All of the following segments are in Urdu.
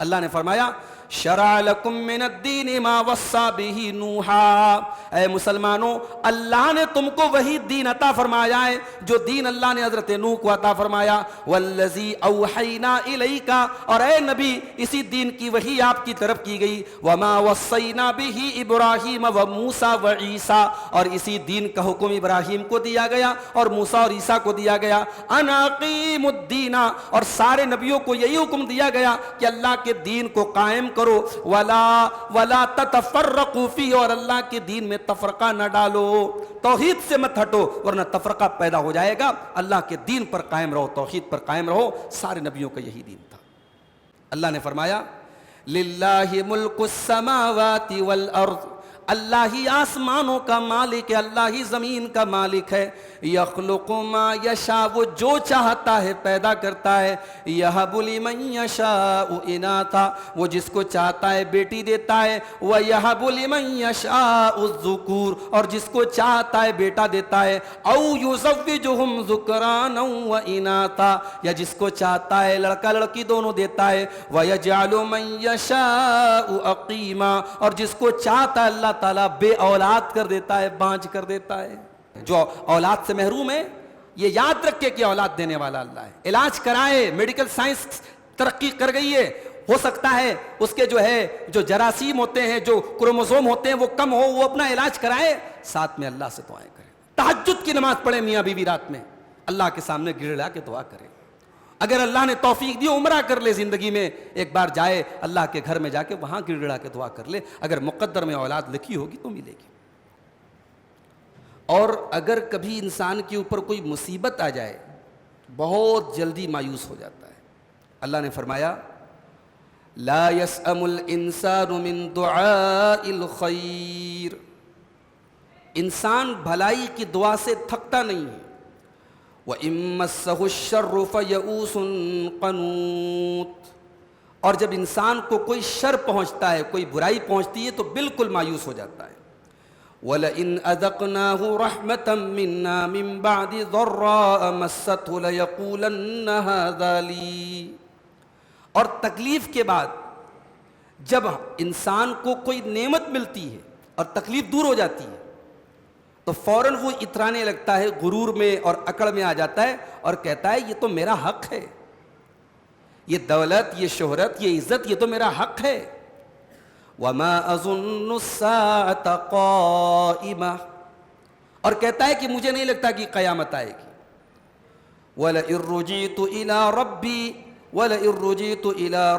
اللہ نے فرمایا شرع لکم من الدین ما وصى به نوحا، اے مسلمانوں اللہ نے تم کو وہی دین عطا فرمایا ہے جو دین اللہ نے حضرت نوح کو عطا فرمایا، والذی اوحینا الیک، اور اے نبی اسی دین کی وحی آپ کی طرف کی گئی، وما وصینا به ابراہیم وموسیٰ وعیسیٰ، اور اسی دین کا حکم ابراہیم کو دیا گیا اور موسیٰ اور عیسیٰ کو دیا گیا، ان اقیموا الدین، اور سارے نبیوں کو یہی حکم دیا گیا کہ اللہ کے دین کو قائم کرو، ولا تتفرقوا فیہ، اور اللہ کے دین میں تفرقہ نہ ڈالو، توحید سے مت ہٹو ورنہ تفرقہ پیدا ہو جائے گا، اللہ کے دین پر قائم رہو، توحید پر قائم رہو۔ سارے نبیوں کا یہی دین تھا۔ اللہ نے فرمایا للہ ملک السماوات والارض، اللہ ہی آسمانوں کا مالک ہے، اللہ ہی زمین کا مالک ہے، یخلق ما یشاء، وہ جو چاہتا ہے پیدا کرتا ہے، یہب لمن یشاء اناثا، وہ جس کو چاہتا ہے بیٹی دیتا ہے، ویہب لمن یشاء الذکور، اور جس کو چاہتا ہے بیٹا دیتا ہے، او یزوجہم ذکرانا واناثا، یا جس کو چاہتا ہے لڑکا لڑکی دونوں دیتا ہے، ویجعل من یشاء عقیما، اور جس کو چاہتا ہے اللہ تعالیٰ بے اولاد کر دیتا ہے، بانجھ کر دیتا ہے۔ جو اولاد سے محروم ہے یہ یاد رکھے کہ اولاد دینے والا اللہ ہے۔ علاج کرائے، میڈیکل سائنس ترقی کر گئی ہے، ہو سکتا ہے اس کے جو جراثیم ہوتے ہیں، جو کروموزوم ہوتے ہیں وہ کم ہو، وہ اپنا علاج کرائے، ساتھ میں اللہ سے دعائیں کرے، تہجد کی نماز پڑھے میاں بیوی رات میں، اللہ کے سامنے گڑگڑا کے دعا کرے۔ اگر اللہ نے توفیق دی عمرہ کر لے، زندگی میں ایک بار جائے اللہ کے گھر میں جا کے وہاں گڑگڑا کے دعا کر لے، اگر مقدر میں اولاد لکھی ہوگی تو ملے گی۔ اور اگر کبھی انسان کے اوپر کوئی مصیبت آ جائے بہت جلدی مایوس ہو جاتا ہے۔ اللہ نے فرمایا لا يسأم الانسان من دعاء الخیر، انسان بھلائی کی دعا سے تھکتا نہیں ہے، وَإِن مَّسَّهُ الشَّرُّ فَيَئُوسٌ قَنُوطٌ، اور جب انسان کو کوئی شر پہنچتا ہے، کوئی برائی پہنچتی ہے تو بالکل مایوس ہو جاتا ہے۔ وَلَئِنْ أَذَقْنَاهُ رَحْمَةً مِنَّا مِن بَعْدِ ضَرَّاءَ مَسَّتْهُ لَيَقُولَنَّ هَٰذَا لِي، اور تکلیف کے بعد جب انسان کو کوئی نعمت ملتی ہے اور تکلیف دور ہو جاتی ہے تو فوراً وہ اترانے لگتا ہے، غرور میں اور اکڑ میں آ جاتا ہے اور کہتا ہے یہ تو میرا حق ہے، یہ دولت، یہ شہرت، یہ عزت، یہ تو میرا حق ہے۔ وَمَا أَظُنُّ السَّاعَةَ قَائِمَةً، اور کہتا ہے کہ مجھے نہیں لگتا کہ قیامت آئے گی۔ وَلَئِن رُّجِعْتُ إِلَىٰ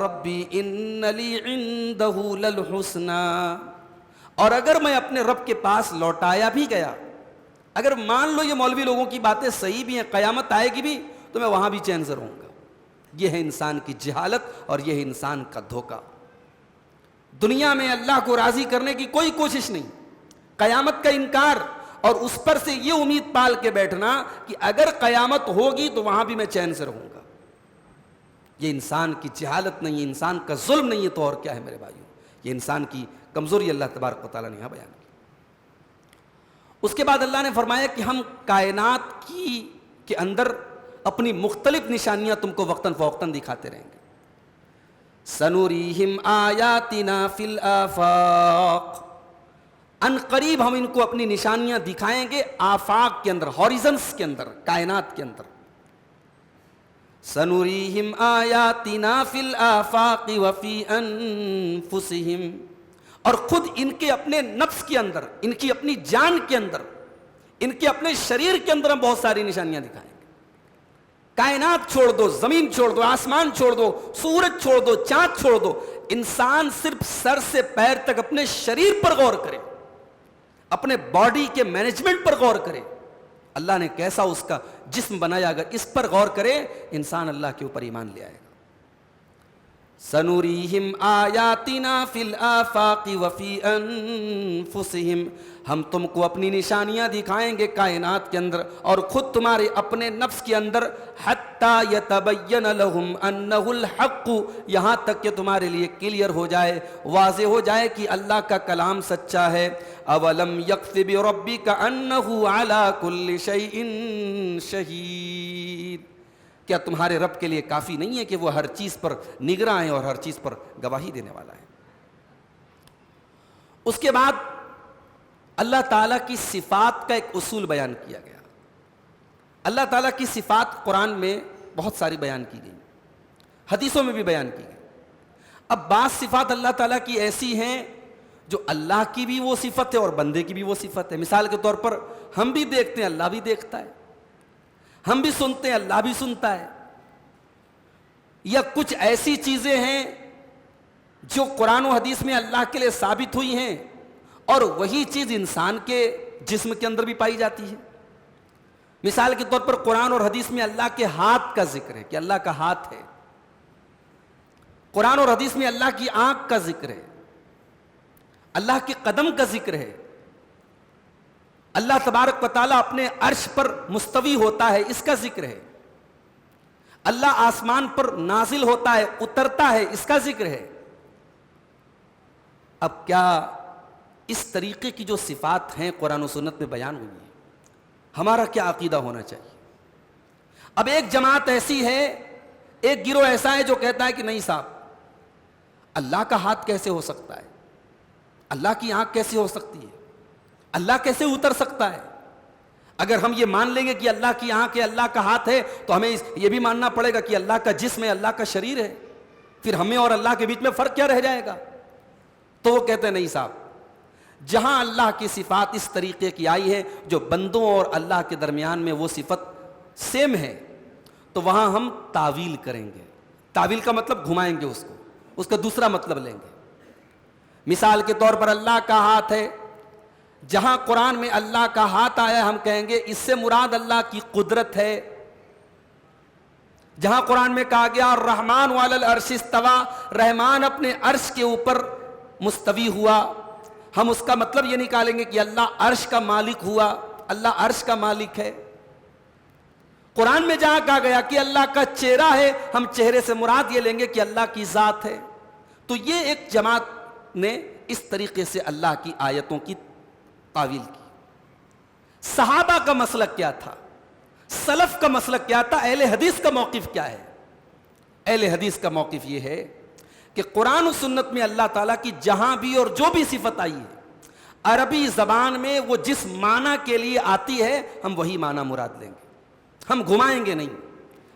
رَبِّي إِنَّ لِي عِندَهُ لَلْحُسْنَىٰ، اور اگر میں اپنے رب کے پاس لوٹایا بھی گیا، اگر مان لو یہ مولوی لوگوں کی باتیں صحیح بھی ہیں، قیامت آئے گی بھی، تو میں وہاں بھی چین سے رہوں گا۔ یہ ہے انسان کی جہالت اور یہ ہے انسان کا دھوکہ۔ دنیا میں اللہ کو راضی کرنے کی کوئی کوشش نہیں، قیامت کا انکار، اور اس پر سے یہ امید پال کے بیٹھنا کہ اگر قیامت ہوگی تو وہاں بھی میں چین سے رہوں گا۔ یہ انسان کی جہالت نہیں ہے، انسان کا ظلم نہیں ہے، تو اور کیا ہے میرے بھائیوں؟ یہ انسان کی کمزوری اللہ تبارک و تعالیٰ نے یہاں بیان کی۔ اس کے بعد اللہ نے فرمایا کہ ہم کائنات کے اندر اپنی مختلف نشانیاں تم کو وقتاً فوقتاً دکھاتے رہیں گے۔ سنوریہم آیاتنا فی الآفاق، ان قریب ہم ان کو اپنی نشانیاں دکھائیں گے آفاق کے اندر، ہاریزنس کے اندر، کائنات کے اندر۔ سنوریہم آیاتنا فی الآفاق وفی انفسہم، اور خود ان کے اپنے نفس کے اندر، ان کی اپنی جان کے اندر، ان کے اپنے شریر کے اندر ہم بہت ساری نشانیاں دکھائیں گے۔ کائنات چھوڑ دو، زمین چھوڑ دو، آسمان چھوڑ دو، سورج چھوڑ دو، چاند چھوڑ دو، انسان صرف سر سے پیر تک اپنے شریر پر غور کرے، اپنے باڈی کے مینجمنٹ پر غور کرے، اللہ نے کیسا اس کا جسم بنایا، اگر اس پر غور کرے انسان اللہ کے اوپر ایمان لے آئے گا۔ سنوریہم آیاتنا فی الآفاق وفی انفسہم، ہم تم کو اپنی نشانیاں دکھائیں گے کائنات کے اندر اور خود تمہارے اپنے نفس کے اندر، حتی یتبین لہم انہ الحق، یہاں تک کہ تمہارے لیے کلیئر ہو جائے، واضح ہو جائے کہ اللہ کا کلام سچا ہے۔ اولم یکف بربک انہ علی کل شیء شہید، کیا تمہارے رب کے لیے کافی نہیں ہے کہ وہ ہر چیز پر نگراں ہے اور ہر چیز پر گواہی دینے والا ہے؟ اس کے بعد اللہ تعالیٰ کی صفات کا ایک اصول بیان کیا گیا. اللہ تعالیٰ کی صفات قرآن میں بہت ساری بیان کی گئی، حدیثوں میں بھی بیان کی گئی. اب بعض صفات اللہ تعالیٰ کی ایسی ہیں جو اللہ کی بھی وہ صفت ہے اور بندے کی بھی وہ صفت ہے. مثال کے طور پر ہم بھی دیکھتے ہیں، اللہ بھی دیکھتا ہے. ہم بھی سنتے ہیں، اللہ بھی سنتا ہے. یا کچھ ایسی چیزیں ہیں جو قرآن و حدیث میں اللہ کے لیے ثابت ہوئی ہیں اور وہی چیز انسان کے جسم کے اندر بھی پائی جاتی ہے. مثال کے طور پر قرآن اور حدیث میں اللہ کے ہاتھ کا ذکر ہے کہ اللہ کا ہاتھ ہے. قرآن اور حدیث میں اللہ کی آنکھ کا ذکر ہے، اللہ کے قدم کا ذکر ہے. اللہ تبارک و تعالیٰ اپنے عرش پر مستوی ہوتا ہے، اس کا ذکر ہے. اللہ آسمان پر نازل ہوتا ہے، اترتا ہے، اس کا ذکر ہے. اب کیا اس طریقے کی جو صفات ہیں قرآن و سنت میں بیان ہوئی ہیں، ہمارا کیا عقیدہ ہونا چاہیے؟ اب ایک جماعت ایسی ہے، ایک گروہ ایسا ہے جو کہتا ہے کہ نہیں صاحب، اللہ کا ہاتھ کیسے ہو سکتا ہے، اللہ کی آنکھ کیسے ہو سکتی ہے، اللہ کیسے اتر سکتا ہے؟ اگر ہم یہ مان لیں گے کہ اللہ کی آنکھ ہے، اللہ کا ہاتھ ہے، تو ہمیں یہ بھی ماننا پڑے گا کہ اللہ کا جسم ہے، اللہ کا شریر ہے. پھر ہمیں اور اللہ کے بیچ میں فرق کیا رہ جائے گا؟ تو وہ کہتے ہیں نہیں صاحب، جہاں اللہ کی صفات اس طریقے کی آئی ہے جو بندوں اور اللہ کے درمیان میں وہ صفت سیم ہے، تو وہاں ہم تعویل کریں گے. تعویل کا مطلب گھمائیں گے اس کو، اس کا دوسرا مطلب لیں گے. مثال کے طور پر اللہ کا ہاتھ ہے، جہاں قرآن میں اللہ کا ہاتھ آیا ہم کہیں گے اس سے مراد اللہ کی قدرت ہے. جہاں قرآن میں کہا گیا الرحمن علی العرش استوی، رحمان اپنے عرش کے اوپر مستوی ہوا، ہم اس کا مطلب یہ نکالیں گے کہ اللہ عرش کا مالک ہوا، اللہ عرش کا مالک ہے. قرآن میں جہاں کہا گیا کہ اللہ کا چہرہ ہے، ہم چہرے سے مراد یہ لیں گے کہ اللہ کی ذات ہے. تو یہ ایک جماعت نے اس طریقے سے اللہ کی آیتوں کی تعویل کی. صحابہ کا مسلک کیا تھا؟ سلف کا مسلک کیا تھا؟ اہل حدیث کا موقف کیا ہے؟ اہل حدیث کا موقف یہ ہے کہ قرآن و سنت میں اللہ تعالیٰ کی جہاں بھی اور جو بھی صفت آئی ہے، عربی زبان میں وہ جس معنی کے لیے آتی ہے ہم وہی معنی مراد لیں گے. ہم گھمائیں گے نہیں،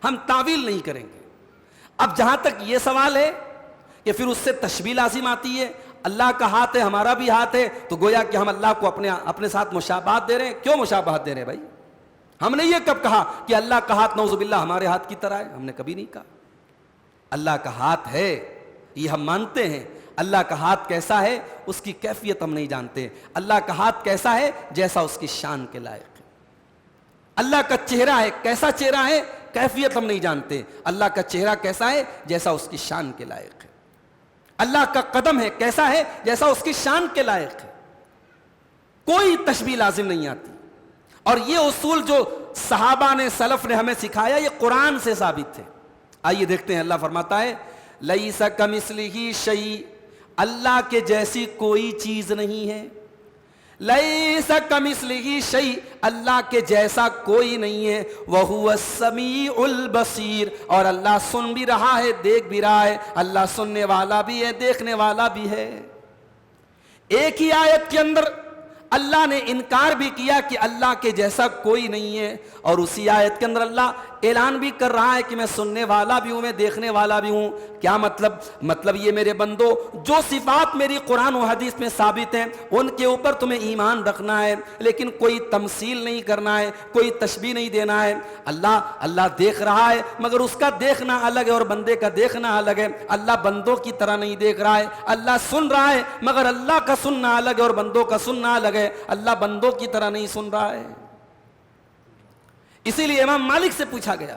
ہم تعویل نہیں کریں گے. اب جہاں تک یہ سوال ہے کہ پھر اس سے تشبیہ لازم آتی ہے، اللہ کا ہاتھ ہے، ہمارا بھی ہاتھ ہے، تو گویا کہ ہم اللہ کو اپنے ساتھ مشابہت دے رہے ہیں. کیوں مشابہت دے رہے ہیں بھائی؟ ہم نے یہ کب کہا کہ اللہ کا ہاتھ نعوذ باللہ ہمارے ہاتھ کی طرح ہے؟ ہم نے کبھی نہیں کہا. اللہ کا ہاتھ ہے یہ ہم مانتے ہیں. اللہ کا ہاتھ کیسا ہے اس کی کیفیت ہم نہیں جانتے. اللہ کا ہاتھ کیسا ہے جیسا اس کی شان کے لائق ہے. اللہ کا چہرہ ہے، کیسا چہرہ ہے، کیفیت ہم نہیں جانتے. اللہ کا چہرہ کیسا ہے جیسا اس کی شان کے لائق ہے. اللہ کا قدم ہے، کیسا ہے جیسا اس کی شان کے لائق ہے. کوئی تشبیہ لازم نہیں آتی. اور یہ اصول جو صحابہ نے، سلف نے ہمیں سکھایا، یہ قرآن سے ثابت ہے. آئیے دیکھتے ہیں. اللہ فرماتا ہے لیس کمثلہ شیء، اللہ کے جیسی کوئی چیز نہیں ہے. لیس کمثلہ شیء، اللہ کے جیسا کوئی نہیں ہے. وہو السمیع البصیر، اور اللہ سن بھی رہا ہے، دیکھ بھی رہا ہے. اللہ سننے والا بھی ہے، دیکھنے والا بھی ہے. ایک ہی آیت کے اندر اللہ نے انکار بھی کیا کہ اللہ کے جیسا کوئی نہیں ہے، اور اسی آیت کے اندر اللہ اعلان بھی کر رہا ہے کہ میں سننے والا بھی ہوں، میں دیکھنے والا بھی ہوں. کیا مطلب یہ میرے بندو، جو صفات میری قرآن و حدیث میں ثابت ہیں ان کے اوپر تمہیں ایمان رکھنا ہے، لیکن کوئی تمثیل نہیں کرنا ہے، کوئی تشبیہ نہیں دینا ہے. اللہ دیکھ رہا ہے مگر اس کا دیکھنا الگ ہے اور بندے کا دیکھنا الگ ہے. اللہ بندوں کی طرح نہیں دیکھ رہا ہے. اللہ سن رہا ہے مگر اللہ کا سننا الگ ہے اور بندوں کا سننا الگ ہے. اللہ بندوں کی طرح نہیں سن رہا ہے. اسی لیے امام مالک سے پوچھا گیا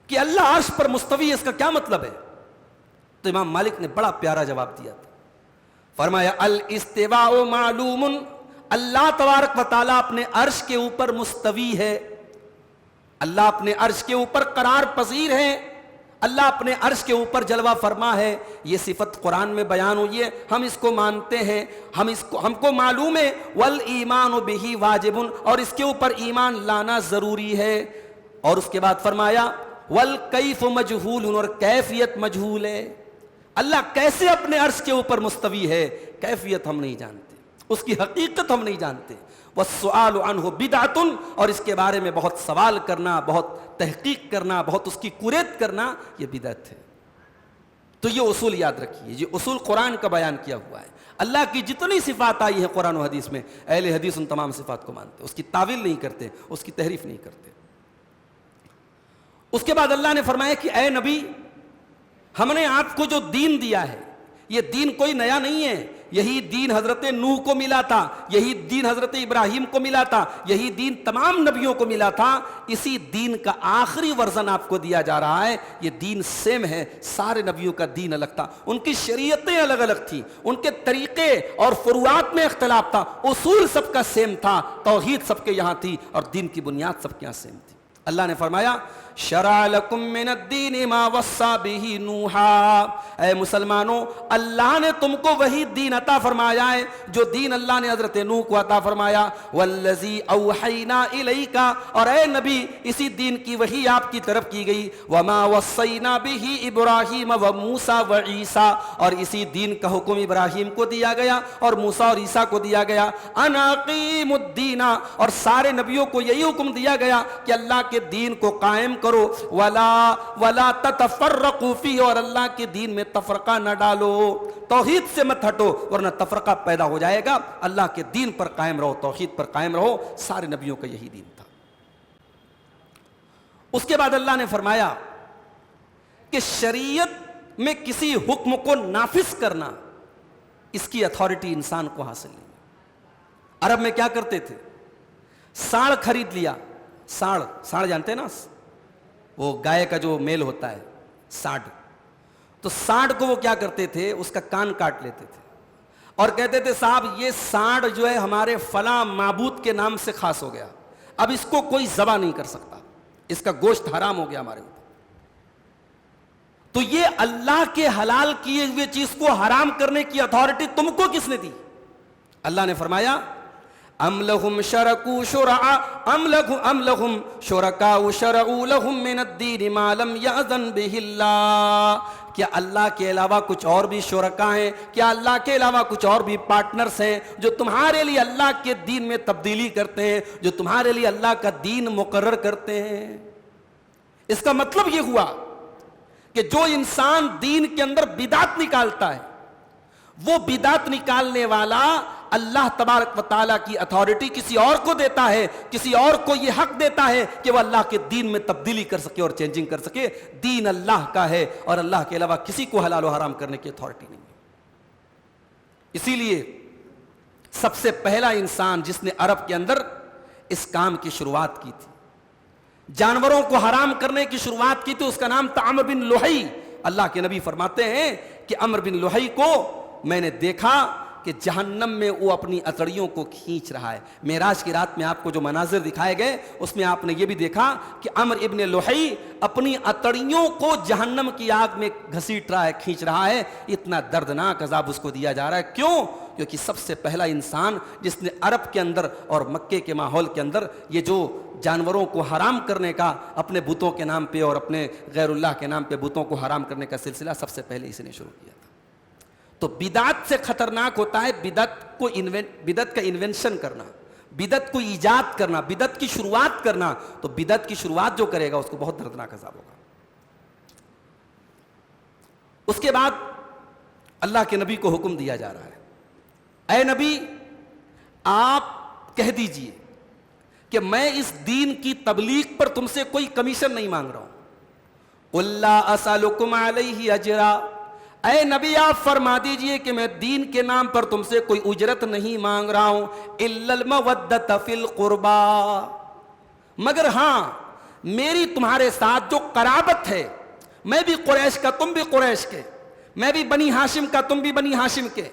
کہ اللہ عرش پر مستوی ہے، اس کا کیا مطلب ہے؟ تو امام مالک نے بڑا پیارا جواب دیا تھا. فرمایا الاستواء معلوم، اللہ تبارک و تعالیٰ اپنے عرش کے اوپر مستوی ہے. اللہ اپنے عرش کے اوپر قرار پذیر ہے، اللہ اپنے عرش کے اوپر جلوہ فرما ہے. یہ صفت قرآن میں بیان ہوئی ہے، ہم اس کو مانتے ہیں، ہم کو معلوم ہے. والایمان بہ واجب، اور اس کے اوپر ایمان لانا ضروری ہے. اور اس کے بعد فرمایا والکیف مجہول، اور کیفیت مجہول ہے. اللہ کیسے اپنے عرش کے اوپر مستوی ہے، کیفیت ہم نہیں جانتے، اس کی حقیقت ہم نہیں جانتے. والسؤال عنہ بدعۃ، اور اس کے بارے میں بہت سوال کرنا، بہت تحقیق کرنا، بہت اس کی کوریت کرنا، یہ بدعت ہے. تو یہ اصول یاد رکھیے، یہ اصول قرآن کا بیان کیا ہوا ہے. اللہ کی جتنی صفات آئی ہیں قرآن و حدیث میں، اہل حدیث ان تمام صفات کو مانتے، اس کی تعویل نہیں کرتے، اس کی تحریف نہیں کرتے. اس کے بعد اللہ نے فرمایا کہ اے نبی، ہم نے آپ کو جو دین دیا ہے، یہ دین کوئی نیا نہیں ہے. یہی دین حضرت نوح کو ملا تھا، یہی دین حضرت ابراہیم کو ملا تھا، یہی دین تمام نبیوں کو ملا تھا. اسی دین کا آخری ورژن آپ کو دیا جا رہا ہے. یہ دین سیم ہے. سارے نبیوں کا دین الگ تھا، ان کی شریعتیں الگ الگ تھیں، ان کے طریقے اور فروعات میں اختلاف تھا، اصول سب کا سیم تھا، توحید سب کے یہاں تھی، اور دین کی بنیاد سب کے یہاں سیم تھی. اللہ نے فرمایا شرع لکم من الدین ما وصى به نوحا، اے مسلمانوں، اللہ نے تم کو وہی دین عطا فرمایا ہے جو دین اللہ نے حضرت نوح کو عطا فرمایا. والذی اوحینا الیک، اور اے نبی اسی دین کی وحی آپ کی طرف کی گئی. وما وصینا به ابراہیم وموسیٰ وعیسیٰ، اور اسی دین کا حکم ابراہیم کو دیا گیا اور موسیٰ اور عیسیٰ کو دیا گیا. ان اقیموا الدین، اور سارے نبیوں کو یہی حکم دیا گیا کہ اللہ کے دین کو قائم کرو. ولا تتفرقوا فیہ، اور اللہ کے دین میں تفرقہ نہ ڈالو، توحید سے مت ہٹو ورنہ تفرقہ پیدا ہو جائے گا. اللہ کے دین پر قائم رہو، توحید پر قائم رہو. سارے نبیوں کا یہی دین تھا. اس کے بعد اللہ نے فرمایا کہ شریعت میں کسی حکم کو نافذ کرنا، اس کی اتھارٹی انسان کو حاصل نہیں. عرب میں کیا کرتے تھے؟ ساڑھ خرید لیا. ساڑھ جانتے ہیں نا، وہ گائے کا جو میل ہوتا ہے، ساڑھ. تو ساڑھ کو وہ کیا کرتے تھے؟ اس کا کان کاٹ لیتے تھے اور کہتے تھے صاحب یہ ساڑھ جو ہے ہمارے فلاں معبود کے نام سے خاص ہو گیا، اب اس کو کوئی ذبح نہیں کر سکتا، اس کا گوشت حرام ہو گیا ہمارے اوپر. تو یہ اللہ کے حلال کیے ہوئے چیز کو حرام کرنے کی اتھارٹی تم کو کس نے دی؟ اللہ نے فرمایا ام لہم شرکاء شرعوا لہم من الدین ما لم یأذن بہ اللہ، کیا اللہ کے علاوہ کچھ اور بھی شرکاء ہیں؟ کیا اللہ کے علاوہ کچھ اور بھی پارٹنرز ہیں جو تمہارے لیے اللہ کے دین میں تبدیلی کرتے ہیں، جو تمہارے لیے اللہ کا دین مقرر کرتے ہیں؟ اس کا مطلب یہ ہوا کہ جو انسان دین کے اندر بدعت نکالتا ہے، وہ بدعت نکالنے والا اللہ تبارک و تعالیٰ کی اتھارٹی کسی اور کو دیتا ہے، کسی اور کو یہ حق دیتا ہے کہ وہ اللہ کے دین میں تبدیلی کر سکے اور چینجنگ کر سکے. دین اللہ کا ہے اور اللہ کے علاوہ کسی کو حلال و حرام کرنے کی اتھارٹی نہیں ہے. اسی لیے سب سے پہلا انسان جس نے عرب کے اندر اس کام کی شروعات کی تھی، جانوروں کو حرام کرنے کی شروعات کی تھی، اس کا نام تھا عمرو بن لحی. اللہ کے نبی فرماتے ہیں کہ عمرو بن لحی کو میں نے دیکھا کہ جہنم میں وہ اپنی اتڑیوں کو کھینچ رہا ہے. معراج کی رات میں آپ کو جو مناظر دکھائے گئے اس میں آپ نے یہ بھی دیکھا کہ عمرو ابن لحی اپنی اتڑیوں کو جہنم کی آگ میں گھسیٹ رہا ہے، کھینچ رہا ہے. اتنا دردناک عذاب اس کو دیا جا رہا ہے. کیوں؟ کیونکہ سب سے پہلا انسان جس نے عرب کے اندر اور مکے کے ماحول کے اندر یہ جو جانوروں کو حرام کرنے کا، اپنے بتوں کے نام پہ اور اپنے غیر اللہ کے نام پہ بتوں کو حرام کرنے کا سلسلہ سب سے پہلے اسی نے شروع کیا تھا. تو بدعت سے خطرناک ہوتا ہے بدعت کا انوینشن کرنا، بدعت کو ایجاد کرنا، بدعت کی شروعات کرنا. تو بدعت کی شروعات جو کرے گا اس کو بہت دردناک عذاب ہوگا. اس کے بعد اللہ کے نبی کو حکم دیا جا رہا ہے، اے نبی آپ کہہ دیجئے کہ میں اس دین کی تبلیغ پر تم سے کوئی کمیشن نہیں مانگ رہا ہوں. قُل لَا أَسْأَلُكُمْ عَلَيْهِ أَجْرًا، اے نبی آپ فرما دیجئے کہ میں دین کے نام پر تم سے کوئی اجرت نہیں مانگ رہا ہوں. إِلَّا الْمَوَدَّةَ فِي الْقُرْبَى، مگر ہاں میری تمہارے ساتھ جو قرابت ہے، میں بھی قریش کا تم بھی قریش کے، میں بھی بنی ہاشم کا تم بھی بنی ہاشم کے،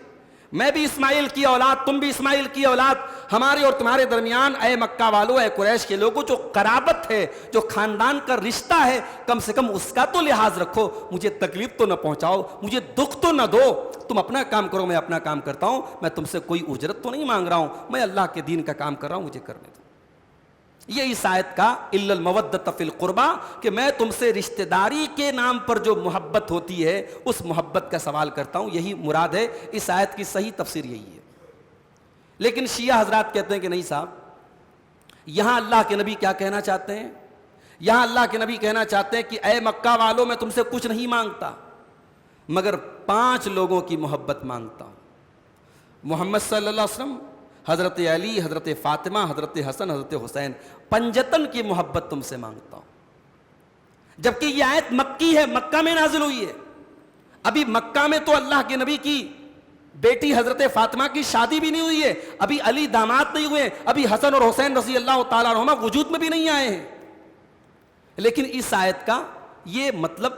میں بھی اسماعیل کی اولاد تم بھی اسماعیل کی اولاد، ہمارے اور تمہارے درمیان اے مکہ والو، اے قریش کے لوگوں جو قرابت ہے، جو خاندان کا رشتہ ہے، کم سے کم اس کا تو لحاظ رکھو. مجھے تکلیف تو نہ پہنچاؤ، مجھے دکھ تو نہ دو. تم اپنا کام کرو، میں اپنا کام کرتا ہوں. میں تم سے کوئی اجرت تو نہیں مانگ رہا ہوں، میں اللہ کے دین کا کام کر رہا ہوں، مجھے کرنے دو. یہ اس آیت کا الا المودۃ فی القربہ کہ میں تم سے رشتہ داری کے نام پر جو محبت ہوتی ہے اس محبت کا سوال کرتا ہوں، یہی مراد ہے۔ اس آیت کی صحیح تفسیر یہی ہے۔ لیکن شیعہ حضرات کہتے ہیں کہ نہیں صاحب، یہاں اللہ کے نبی کیا کہنا چاہتے ہیں؟ یہاں اللہ کے نبی کہنا چاہتے ہیں کہ اے مکہ والوں، میں تم سے کچھ نہیں مانگتا مگر 5 لوگوں کی محبت مانگتا ہوں، محمد صلی اللہ علیہ وسلم، حضرت علی، حضرت فاطمہ، حضرت حسن، حضرت حسین، 5 کی محبت تم سے مانگتا ہوں۔ جبکہ یہ آیت مکی ہے، مکہ میں نازل ہوئی ہے۔ ابھی مکہ میں تو اللہ کے نبی کی بیٹی حضرت فاطمہ کی شادی بھی نہیں ہوئی ہے، ابھی علی داماد نہیں ہوئے، ابھی حسن اور حسین رضی اللہ تعالیٰ عنہما وجود میں بھی نہیں آئے ہیں۔ لیکن اس آیت کا یہ مطلب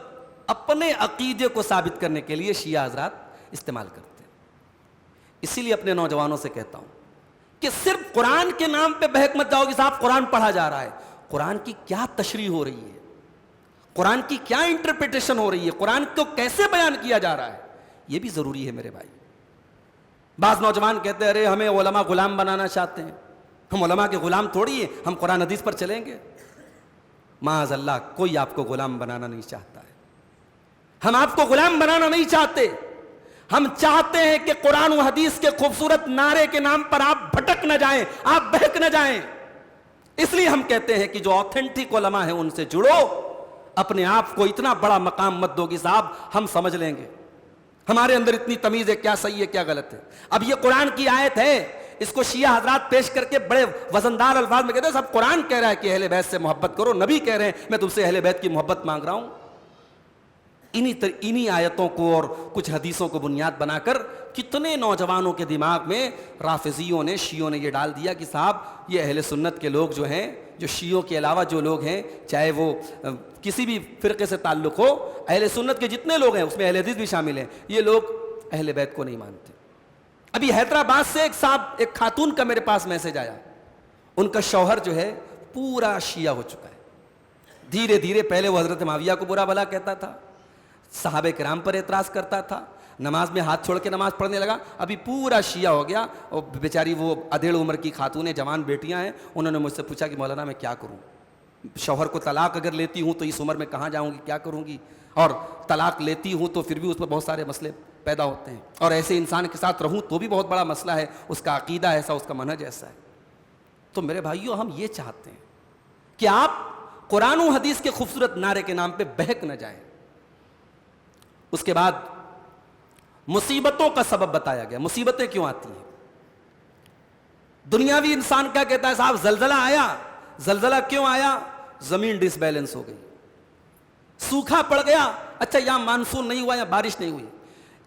اپنے عقیدے کو ثابت کرنے کے لیے شیعہ حضرات استعمال کرتے ہیں۔ اسی لیے اپنے نوجوانوں سے کہتا ہوں کہ صرف قرآن کے نام پہ بہک مت جاؤ کہ صاحب قرآن پڑھا جا رہا ہے۔ قرآن کی کیا تشریح ہو رہی ہے، قرآن کی کیا انٹرپریٹیشن ہو رہی ہے، قرآن کو کیسے بیان کیا جا رہا ہے، یہ بھی ضروری ہے میرے بھائی۔ بعض نوجوان کہتے ہیں ارے ہمیں علماء غلام بنانا چاہتے ہیں، ہم علماء کے غلام تھوڑی ہیں، ہم قرآن حدیث پر چلیں گے۔ معاذ اللہ، کوئی آپ کو غلام بنانا نہیں چاہتا ہے، ہم آپ کو غلام بنانا نہیں چاہتے۔ ہم چاہتے ہیں کہ قرآن و حدیث کے خوبصورت نعرے کے نام پر آپ بھٹک نہ جائیں، آپ بہک نہ جائیں۔ اس لیے ہم کہتے ہیں کہ جو آتھینٹک علماء ہیں ان سے جڑو، اپنے آپ کو اتنا بڑا مقام مت دو کہ صاحب ہم سمجھ لیں گے، ہمارے اندر اتنی تمیز ہے، کیا صحیح ہے کیا غلط ہے۔ اب یہ قرآن کی آیت ہے، اس کو شیعہ حضرات پیش کر کے بڑے وزندار الفاظ میں کہتے ہیں سب قرآن کہہ رہا ہے کہ اہل بیت سے محبت کرو، نبی کہہ رہے ہیں میں تم سے اہل بیت کی محبت مانگ رہا ہوں۔ انہی آیتوں کو اور کچھ حدیثوں کو بنیاد بنا کر کتنے نوجوانوں کے دماغ میں رافضیوں نے، شیعوں نے یہ ڈال دیا کہ صاحب یہ اہل سنت کے لوگ جو ہیں، جو شیعوں کے علاوہ جو لوگ ہیں، چاہے وہ کسی بھی فرقے سے تعلق ہو، اہل سنت کے جتنے لوگ ہیں اس میں اہل حدیث بھی شامل ہیں، یہ لوگ اہل بیت کو نہیں مانتے۔ ابھی حیدرآباد سے ایک خاتون کا میرے پاس میسج آیا، ان کا شوہر جو ہے پورا شیعہ ہو چکا ہے۔ دھیرے دھیرے پہلے وہ حضرت معاویہ کو برا بھلا کہتا تھا، صحابہ کرام پر اعتراض کرتا تھا، نماز میں ہاتھ چھوڑ کے نماز پڑھنے لگا، ابھی پورا شیعہ ہو گیا۔ اور بیچاری وہ ادھیڑ عمر کی خاتونیں، جوان بیٹیاں ہیں، انہوں نے مجھ سے پوچھا کہ مولانا میں کیا کروں، شوہر کو طلاق اگر لیتی ہوں تو اس عمر میں کہاں جاؤں گی، کیا کروں گی، اور طلاق لیتی ہوں تو پھر بھی اس میں بہت سارے مسئلے پیدا ہوتے ہیں، اور ایسے انسان کے ساتھ رہوں تو بھی بہت بڑا مسئلہ ہے، اس کا عقیدہ ایسا، اس کا منہج ایسا ہے۔ تو میرے بھائیوں، ہم یہ چاہتے ہیں کہ آپ قرآن و حدیث کے خوبصورت نعرے کے نام پہ بہک نہ جائیں۔ اس کے بعد مصیبتوں کا سبب بتایا گیا، مصیبتیں کیوں آتی ہیں۔ دنیاوی انسان کیا کہتا ہے صاحب زلزلہ آیا، زلزلہ کیوں آیا؟ زمین ڈس بیلنس ہو گئی، سوکھا پڑ گیا، اچھا یہاں مانسون نہیں ہوا یا بارش نہیں ہوئی۔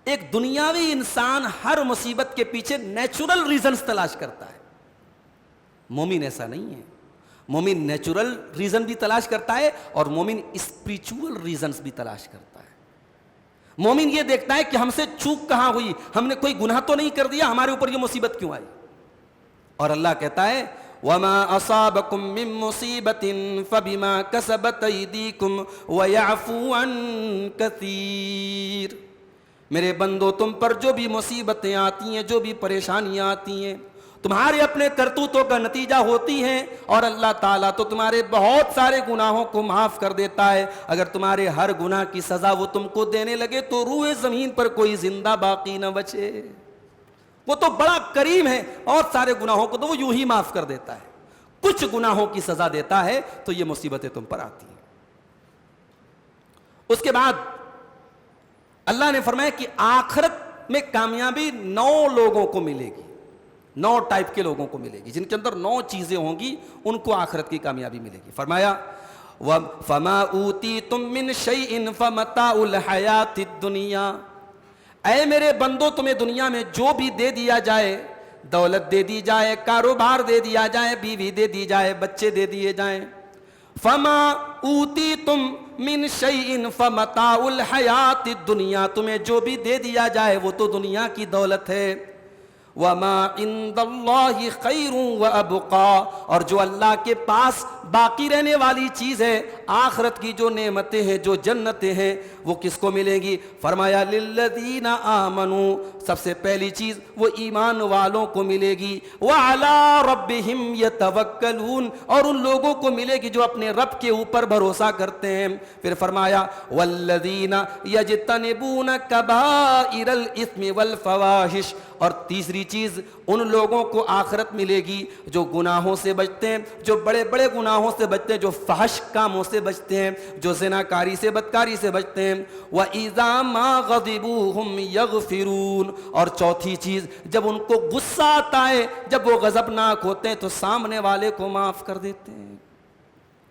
ایک دنیاوی انسان ہر مصیبت کے پیچھے نیچرل ریزنز تلاش کرتا ہے، مومن ایسا نہیں ہے۔ مومن نیچرل ریزن بھی تلاش کرتا ہے اور مومن اسپریچول ریزنز بھی تلاش کرتا ہے۔ مومن یہ دیکھتا ہے کہ ہم سے چوک کہاں ہوئی، ہم نے کوئی گناہ تو نہیں کر دیا، ہمارے اوپر یہ مصیبت کیوں آئی۔ اور اللہ کہتا ہے وَمَا أَصَابَكُم مِّن مُّصِيبَةٍ فَبِمَا كَسَبَتْ أَيْدِيكُمْ وَيَعْفُو عَن كَثِيرٍ۔ میرے بندو، تم پر جو بھی مصیبتیں آتی ہیں، جو بھی پریشانیاں آتی ہیں، تمہارے اپنے کرتوتوں کا نتیجہ ہوتی ہیں، اور اللہ تعالیٰ تو تمہارے بہت سارے گناہوں کو معاف کر دیتا ہے۔ اگر تمہارے ہر گناہ کی سزا وہ تم کو دینے لگے تو روئے زمین پر کوئی زندہ باقی نہ بچے۔ وہ تو بڑا کریم ہے، اور سارے گناہوں کو تو وہ یوں ہی معاف کر دیتا ہے، کچھ گناہوں کی سزا دیتا ہے تو یہ مصیبتیں تم پر آتی ہیں۔ اس کے بعد اللہ نے فرمایا کہ آخرت میں کامیابی 9 لوگوں کو ملے گی، 9 ٹائپ کے لوگوں کو ملے گی، جن کے اندر 9 چیزیں ہوں گی، ان کو آخرت کی کامیابی ملے گی۔ فرمایا فَمَا أُوتِيتُم مِّن شَيْءٍ فَمَتَاعُ الْحَيَاةِ الدُّنْيَا۔ اے میرے بندو، تمہیں دنیا میں جو بھی دے دیا جائے، دولت دے دی جائے، کاروبار دے دیا جائے، بیوی دے دی جائے، بچے دے دیے جائیں، فَمَا أُوتِيتُم مِّن شَيْءٍ فَمَتَاعُ الْحَيَاةِ الدُّنْيَا، تمہیں جو بھی دے دیا جائے وہ تو دنیا کی دولت ہے۔ وَمَا عِندَ اللَّهِ خَيْرٌ وَأَبْقَىٰ، اور جو اللہ کے پاس باقی رہنے والی چیز ہے، آخرت کی جو نعمتیں ہیں، جو جنتیں ہیں، وہ کس کو ملیں گی؟ فرمایا لِلَّذِينَ آمَنُوا، سب سے پہلی چیز وہ ایمان والوں کو ملے گی، وَعَلَىٰ رَبِّهِمْ يَتَوَكَّلُونَ، اور ان لوگوں کو ملے گی جو اپنے رب کے اوپر بھروسہ کرتے ہیں۔ پھر فرمایا وَالَّذِينَ يَجْتَنِبُونَ كَبَائِرَ الْإِثْمِ وَالْفَوَاحِشِ، اور تیسری چیز ان لوگوں کو آخرت ملے گی جو گناہوں سے بچتے ہیں، جو بڑے بڑے گناہوں سے بچتے ہیں، جو فحش کاموں سے بچتے ہیں، جو زناکاری سے بدکاری سے بچتے ہیں۔ وَإِذَا مَا غَضِبُوا هُمْ يَغْفِرُونَ، اور چوتھی چیز جب ان کو غصہ آتا ہے، جب وہ غضبناک ہوتے ہیں تو سامنے والے کو معاف کر دیتے ہیں،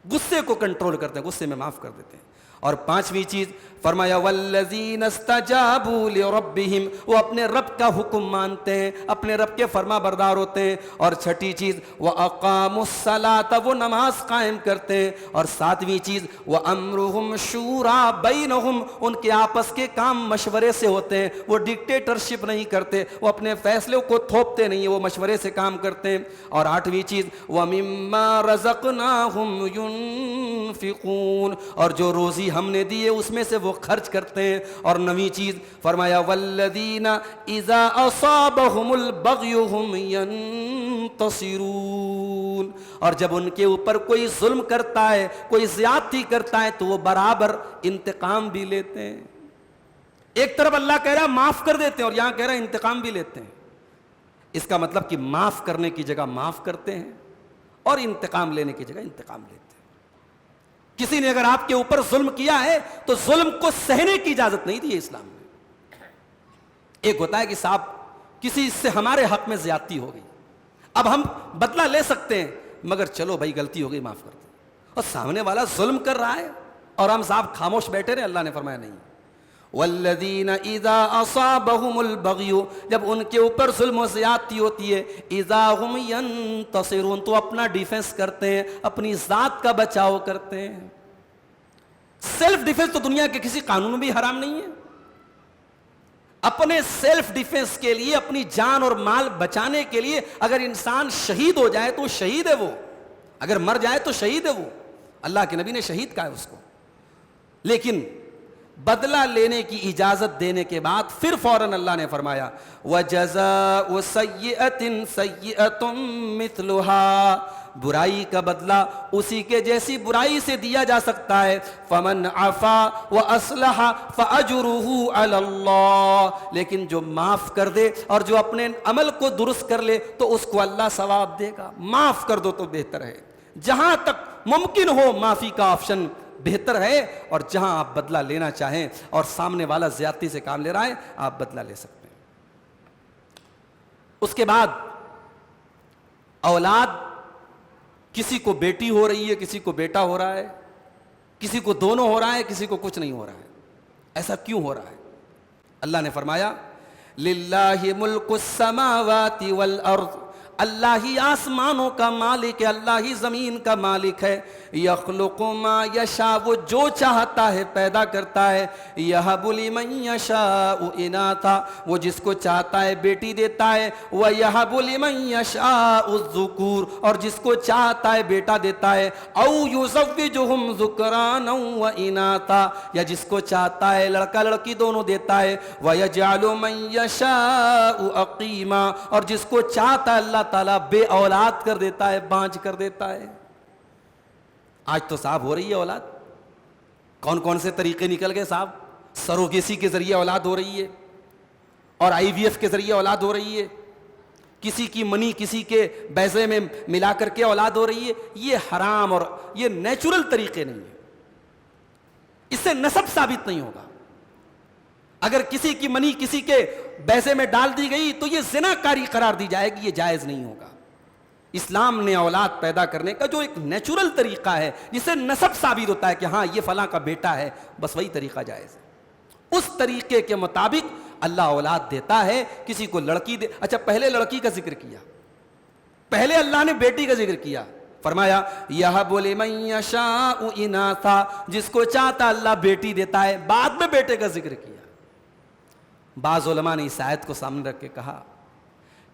غصے کو کنٹرول کرتے ہیں، غصے میں معاف کر دیتے ہیں۔ اور پانچویں چیز فرمایا وَالَّذِينَ اسْتَجَابُوا لِرَبِّهِمْ، وہ اپنے رب کا حکم مانتے ہیں، اپنے رب کے فرما بردار ہوتے ہیں۔ اور چھٹی چیز وَأَقَامُوا الصَّلَاةَ، وہ نماز قائم کرتے ہیں۔ اور ساتویں چیز وَأَمْرُهُمْ شُورَىٰ بَيْنَهُمْ، ان کے آپس کے کام مشورے سے ہوتے ہیں، وہ ڈکٹیٹرشپ نہیں کرتے، وہ اپنے فیصلوں کو تھوپتے نہیں ہیں، وہ مشورے سے کام کرتے ہیں۔ اور آٹھویں چیز وَمِمَّا رَزَقْنَاهُمْ يُنْفِقُونَ، اور جو روزی ہم نے دی ہے اس میں سے وہ خرچ کرتے ہیں۔ اور نویں چیز فرمایا وَالَّذِينَ إِذَا أَصَابَهُمُ الْبَغْيُ هُمْ يَنْتَصِرُونَ، اور جب ان کے اوپر کوئی ظلم کرتا ہے، کوئی زیادتی کرتا ہے تو وہ برابر انتقام بھی لیتے ہیں۔ ایک طرف اللہ کہہ رہا ہے معاف کر دیتے ہیں، اور یہاں کہہ رہا ہے انتقام بھی لیتے ہیں۔ اس کا مطلب کہ معاف کرنے کی جگہ معاف کرتے ہیں اور انتقام لینے کی جگہ انتقام لیتے ہیں۔ کسی نے اگر آپ کے اوپر ظلم کیا ہے تو ظلم کو سہنے کی اجازت نہیں دی ہے اسلام میں۔ ایک ہوتا ہے کہ صاحب کسی سے ہمارے حق میں زیادتی ہو گئی، اب ہم بدلہ لے سکتے ہیں مگر چلو بھائی غلطی ہو گئی معاف کر دیں، اور سامنے والا ظلم کر رہا ہے اور ہم صاحب خاموش بیٹھے رہے، اللہ نے فرمایا نہیں۔ والذین اذا اصابہم البغی، جب ان کے اوپر ظلم و زیادتی ہوتی ہے، اذا ہم ینتصرون، تو اپنا ڈیفنس کرتے ہیں، اپنی ذات کا بچاؤ کرتے ہیں۔ سیلف ڈیفنس تو دنیا کے کسی قانون میں بھی حرام نہیں ہے۔ اپنے سیلف ڈیفنس کے لیے، اپنی جان اور مال بچانے کے لیے اگر انسان شہید ہو جائے تو شہید ہے وہ، اگر مر جائے تو شہید ہے وہ، اللہ کے نبی نے شہید کہا ہے اس کو۔ لیکن بدلہ لینے کی اجازت دینے کے بعد پھر فوراً اللہ نے فرمایا وَجَزَاءُ سَيِّئَةٍ سَيِّئَةٌ مِثْلُهَا، برائی کا بدلہ اسی کے جیسی برائی سے دیا جا سکتا ہے۔ فَمَنْ عَفَا وَأَصْلَحَ فَأَجْرُهُ عَلَى اللَّهِ، لیکن جو معاف کر دے اور جو اپنے عمل کو درست کر لے تو اس کو اللہ ثواب دے گا۔ معاف کر دو تو بہتر ہے، جہاں تک ممکن ہو معافی کا آپشن بہتر ہے، اور جہاں آپ بدلہ لینا چاہیں اور سامنے والا زیادتی سے کام لے رہا ہے آپ بدلہ لے سکتے ہیں۔ اس کے بعد اولاد، کسی کو بیٹی ہو رہی ہے، کسی کو بیٹا ہو رہا ہے، کسی کو دونوں ہو رہا ہے، کسی کو کچھ نہیں ہو رہا ہے۔ ایسا کیوں ہو رہا ہے؟ اللہ نے فرمایا للہ ملک السماوات والارض، اللہ ہی آسمانوں کا مالک ہے، اللہ ہی زمین کا مالک ہے۔ یخلق ما یشاء، وہ جو چاہتا ہے پیدا کرتا ہے۔ یہب لمن یشاء اناثا، وہ جس کو چاہتا ہے بیٹی دیتا ہے۔ ویہب لمن یشاء الذکور، اور جس کو چاہتا ہے بیٹا دیتا ہے۔ او یزوجہم ذکرانا واناثا، یا جس کو چاہتا ہے لڑکا لڑکی دونوں دیتا ہے۔ ویجعل من یشاء عقیما، اور جس کو چاہتا ہے اللہ تعالیٰ بے اولاد کر دیتا ہے، بانجھ کر دیتا ہے۔ آج تو صاحب ہو رہی ہے اولاد، کون کون سے طریقے نکل گئے صاحب، سروگیسی کے ذریعے اولاد ہو رہی ہے، اور آئی وی ایف کے ذریعے اولاد ہو رہی ہے، کسی کی منی کسی کے بیضے میں ملا کر کے اولاد ہو رہی ہے۔ یہ حرام اور یہ نیچرل طریقے نہیں ہیں، اس سے نسب ثابت نہیں ہوگا۔ اگر کسی کی منی کسی کے بیضے میں ڈال دی گئی تو یہ زنا کاری قرار دی جائے گی، یہ جائز نہیں ہوگا۔ اسلام نے اولاد پیدا کرنے کا جو ایک نیچرل طریقہ ہے جس سے نسب ثابت ہوتا ہے کہ ہاں یہ فلاں کا بیٹا ہے، بس وہی طریقہ جائز ہے۔ اس طریقے کے مطابق اللہ اولاد دیتا ہے، کسی کو لڑکی دے۔ اچھا پہلے لڑکی کا ذکر کیا، پہلے اللہ نے بیٹی کا ذکر کیا، فرمایا یہب لمن یشاء اناثا، جس کو چاہتا اللہ بیٹی دیتا ہے، بعد میں بیٹے کا ذکر کیا۔ بعض علماء نے اس آیت کو سامنے رکھ کے کہا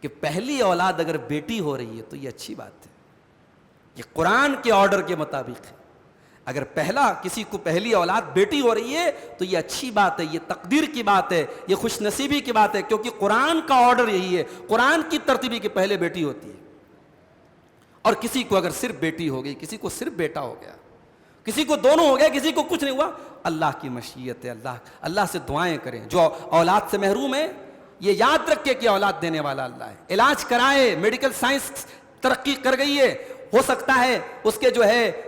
کہ پہلی اولاد اگر بیٹی ہو رہی ہے تو یہ اچھی بات ہے، یہ قرآن کے آرڈر کے مطابق ہے۔ اگر پہلا کسی کو پہلی اولاد بیٹی ہو رہی ہے تو یہ اچھی بات ہے، یہ تقدیر کی بات ہے، یہ خوش نصیبی کی بات ہے، کیونکہ قرآن کا آرڈر یہی ہے، قرآن کی ترتیبی کہ پہلے بیٹی ہوتی ہے۔ اور کسی کو اگر صرف بیٹی ہو گئی، کسی کو صرف بیٹا ہو گیا، کسی کو دونوں ہو گیا، کسی کو کچھ نہیں ہوا، اللہ کی مشیت ہے، اللہ سے دعائیں کریں۔ جو اولاد سے محروم ہے یہ یاد رکھے کہ اولاد دینے والا اللہ ہے، علاج کرائے، میڈیکل سائنس ترقی کر گئی ہے، ہو سکتا ہے اس کے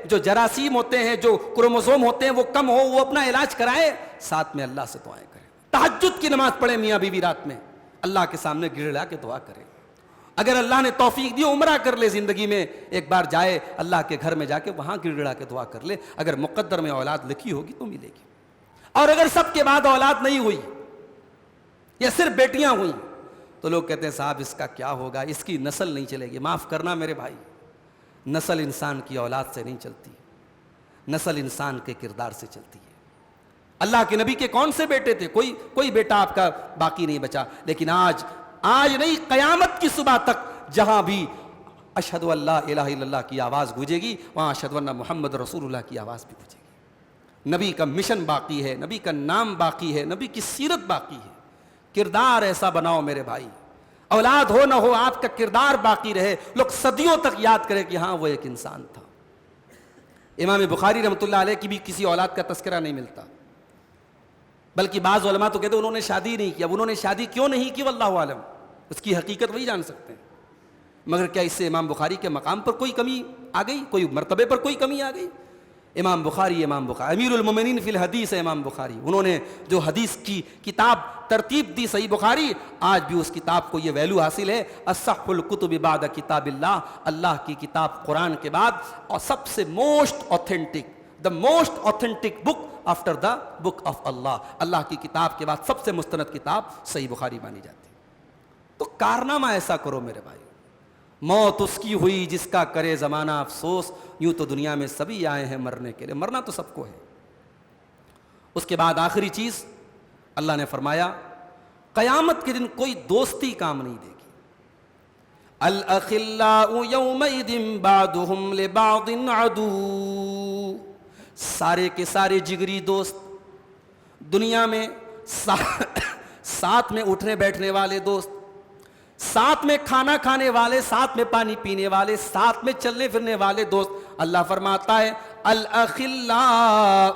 جو جراثیم ہوتے ہیں، جو کروموزوم ہوتے ہیں وہ کم ہو، وہ اپنا علاج کرائے، ساتھ میں اللہ سے دعائیں کریں، تہجد کی نماز پڑھیں میاں بیوی رات میں، اللہ کے سامنے گڑگڑا کے دعا کریں۔ اگر اللہ نے توفیق دی عمرہ کر لے، زندگی میں ایک بار جائے اللہ کے گھر میں جا کے وہاں گڑگڑا کے دعا کر لے، اگر مقدر میں اولاد لکھی ہوگی تو ملے گی۔ اور اگر سب کے بعد اولاد نہیں ہوئی یا صرف بیٹیاں ہوئیں تو لوگ کہتے ہیں صاحب اس کا کیا ہوگا، اس کی نسل نہیں چلے گی۔ معاف کرنا میرے بھائی، نسل انسان کی اولاد سے نہیں چلتی، نسل انسان کے کردار سے چلتی ہے۔ اللہ کے نبی کے کون سے بیٹے تھے؟ کوئی بیٹا آپ کا باقی نہیں بچا، لیکن آج نہیں، قیامت کی صبح تک جہاں بھی اشہد ان لا الہ الا اللہ کی آواز گونجے گی وہاں اشہد ان محمد رسول اللہ کی آواز بھی گونجے گی۔ نبی کا مشن باقی ہے، نبی کا نام باقی ہے، نبی کی سیرت باقی ہے۔ کردار ایسا بناؤ میرے بھائی، اولاد ہو نہ ہو آپ کا کردار باقی رہے، لوگ صدیوں تک یاد کریں کہ ہاں وہ ایک انسان تھا۔ امام بخاری رحمۃ اللہ علیہ کی بھی کسی اولاد کا تذکرہ نہیں ملتا، بلکہ بعض علماء تو کہتے ہیں انہوں نے شادی نہیں کی۔ اب انہوں نے شادی کیوں نہیں کی واللہ عالم، اس کی حقیقت وہی جان سکتے ہیں۔ مگر کیا اس سے امام بخاری کے مقام پر کوئی کمی آ گئی، کوئی مرتبے پر کوئی کمی آ گئی؟ امام بخاری امیر المومنین فی الحدیث ہے امام بخاری، انہوں نے جو حدیث کی کتاب ترتیب دی صحیح بخاری، آج بھی اس کتاب کو یہ ویلو حاصل ہے، اصح الکتب بعد کتاب اللہ، اللہ کی کتاب قرآن کے بعد اور سب سے most authentic book after the book of Allah، اللہ کی کتاب کے بعد سب سے مستند کتاب صحیح بخاری مانی جاتی ہے۔ تو کارنامہ ایسا کرو میرے بھائی، موت اس کی ہوئی جس کا کرے زمانہ افسوس، یوں تو دنیا میں سبھی آئے ہیں مرنے کے لیے، مرنا تو سب کو ہے۔ اس کے بعد آخری چیز اللہ نے فرمایا قیامت کے دن کوئی دوستی کام نہیں دے گی۔ الاخلاء یومئذ بعضهم لبعض عدو، سارے کے سارے جگری دوست دنیا میں ساتھ میں اٹھنے بیٹھنے والے دوست، ساتھ میں کھانا کھانے والے، ساتھ میں پانی پینے والے، ساتھ میں چلنے پھرنے والے دوست، اللہ فرماتا ہے الاخلاء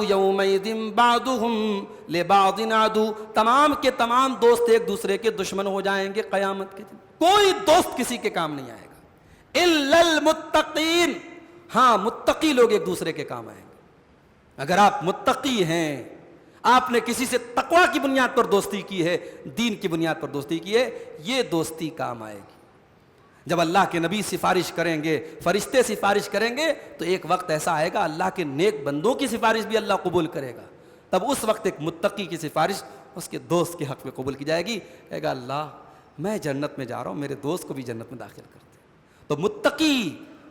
یومئذ بعضهم لبعض عدو، تمام کے تمام دوست ایک دوسرے کے دشمن ہو جائیں گے قیامت کے دن، کوئی دوست کسی کے کام نہیں آئے گا الا المتقین، ہاں متقی لوگ ایک دوسرے کے کام آئیں گے۔ اگر آپ متقی ہیں، آپ نے کسی سے تقوی کی بنیاد پر دوستی کی ہے، دین کی بنیاد پر دوستی کی ہے، یہ دوستی کام آئے گی۔ جب اللہ کے نبی سفارش کریں گے، فرشتے سفارش کریں گے، تو ایک وقت ایسا آئے گا اللہ کے نیک بندوں کی سفارش بھی اللہ قبول کرے گا، تب اس وقت ایک متقی کی سفارش اس کے دوست کے حق میں قبول کی جائے گی، کہے گا اللہ میں جنت میں جا رہا ہوں، میرے دوست کو بھی جنت میں داخل کر دے۔ تو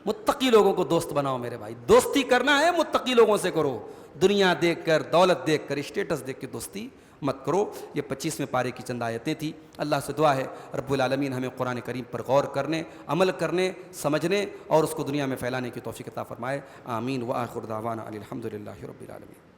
متقی لوگوں کو دوست بناؤ میرے بھائی، دوستی کرنا ہے متقی لوگوں سے کرو، دنیا دیکھ کر، دولت دیکھ کر، اسٹیٹس دیکھ کے دوستی مت کرو۔ یہ 25ویں پارے کی چند آیتیں تھیں۔ اللہ سے دعا ہے رب العالمین ہمیں قرآن کریم پر غور کرنے، عمل کرنے، سمجھنے اور اس کو دنیا میں پھیلانے کی توفیق عطا فرمائے۔ آمین۔ وآخر دعوانا الحمد للہ رب العالمین۔